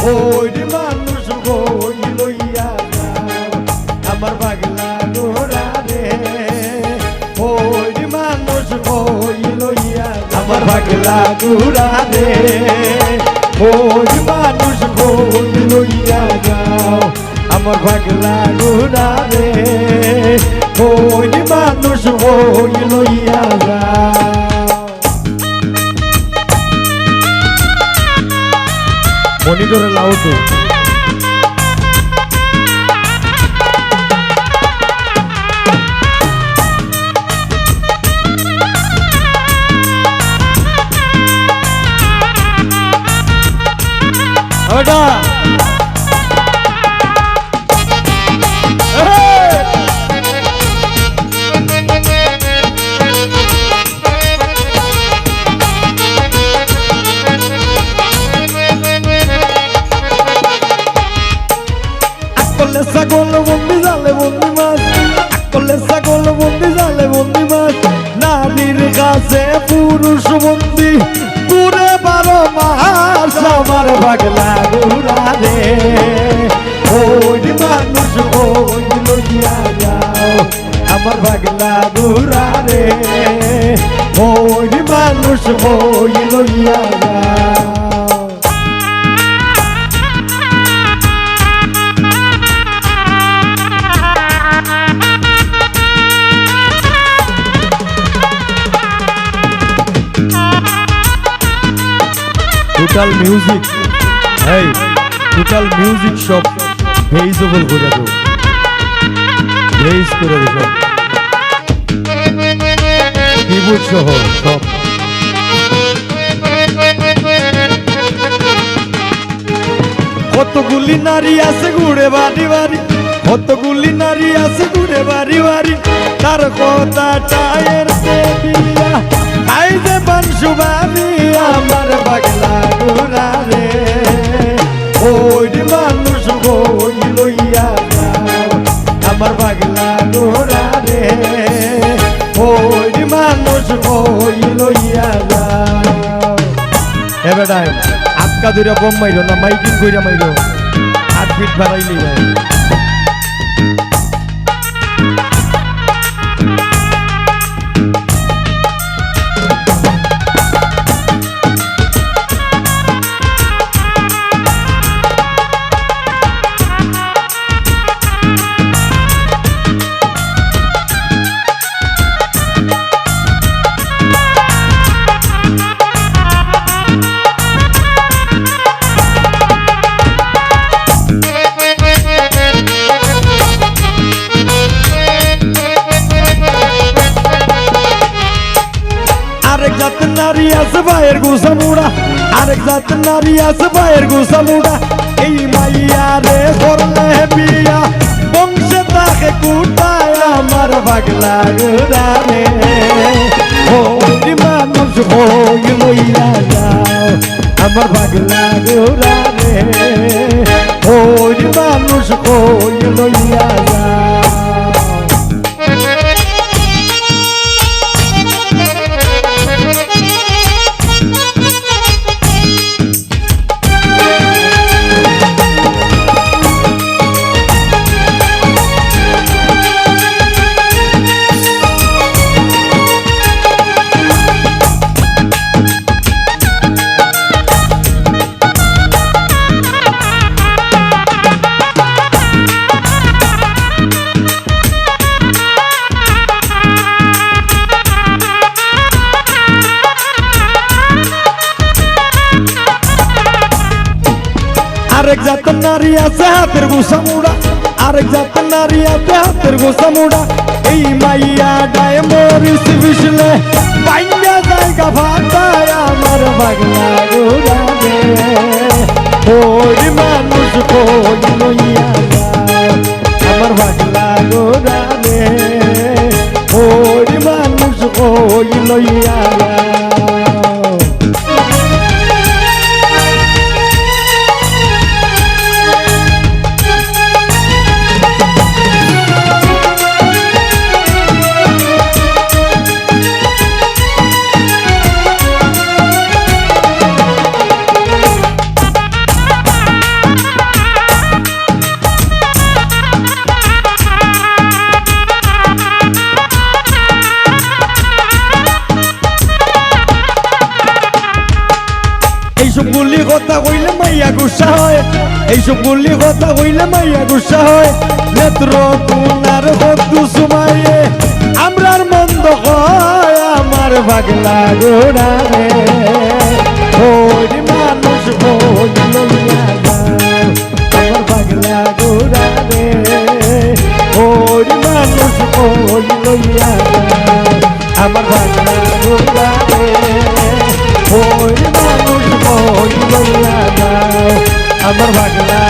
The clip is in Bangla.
ওই মানুষ কই লইয়া যাও আমার পাগলা গোরা রে ওই মানুষ কই লইয়া আমার পাগলা গোরা রে ওই মানুষ কই লইয়া যাও আমার পাগলা গোরা রে ওই মানুষ কই লইয়া যাও মনিটরে লাউড ওটা ছাগল বন্দি জালে বন্দি মাছ আকলে ছাগল বন্দি জালে বন্দি মাছ নারীর কাছে পুরুষ বন্দি পুরে 12 মাস আমার পাগলা গোরা রে ওই মানুষ ওই লইয়া যাও আমার পাগলা গোরা রে ওই মানুষ ওই লইয়া যাও টোটাল মিউজিক এই টোটাল মিউজিক সব ভেইজেবল করে দাও ভেইজ করে দাও কিবোর্ড সহ সব কতগুলি নারী আছে ঘুরে বাড়ি বাড়ি কতগুলি নারী আছে ঘুরে বাড়ি বাড়ি তার কথা টায়ের দিয়া খাই যে বানসুবানি আমার পাগলা গোরা রে ওই মানুষ কই লইয়া যাও আমার পাগলা গোরা রে ওই মানুষ কই লইয়া যাও এ বেটাই আটকা ধরে বম মাইরো না মাইকিং কইরা মাইরো 8 ফিট বাড়াইলি ভাই আরেক জাত নারী আছে ভাইয়ের গোসা মুড়া আরেক জাত নারী আছে ভাইয়ের গোসা মুড়া এই মাইয়া রে করলে বিয়া বংশে তাকে কুটায় আমার পাগলা গোরা রে ওই মানুষ কই লইয়া যাও আমার পাগলা গোরা রে ওই মানুষ কই লইয়া যাও আরেক জাত নারী আছে হাতের গোসা মুড়া আরেক জাত নারী আছে হাতের গোসা মুড়া এই মাইয়া ডায় মরিস বিশলে বাইঙ্গা জায়গা ফাটায় আমার পাগলা গোরা রে ওই মানুষ কই লইয়া যাও আমার পাগলা গোরা রে ওই মানুষ কই লইয়া যাও এইসব গুলি কথা কইলে মাইয়া গুসা হয়, এইসব গুলি কথা কইলে মাইয়া গুসা হয়। নেত্র কুনার বন্ধু সুমাইয়ে আমরার মন্দ হয় আমার পাগলা গোড়া রে। ওই মানুষ বই লইয়া যায় আমার পাগলা গোড়া রে। ওই মানুষ বই লইয়া যায় আমার পাগলা গোড়া রে। ওই মানুষ বই লইয়া যায় আমার পাগলা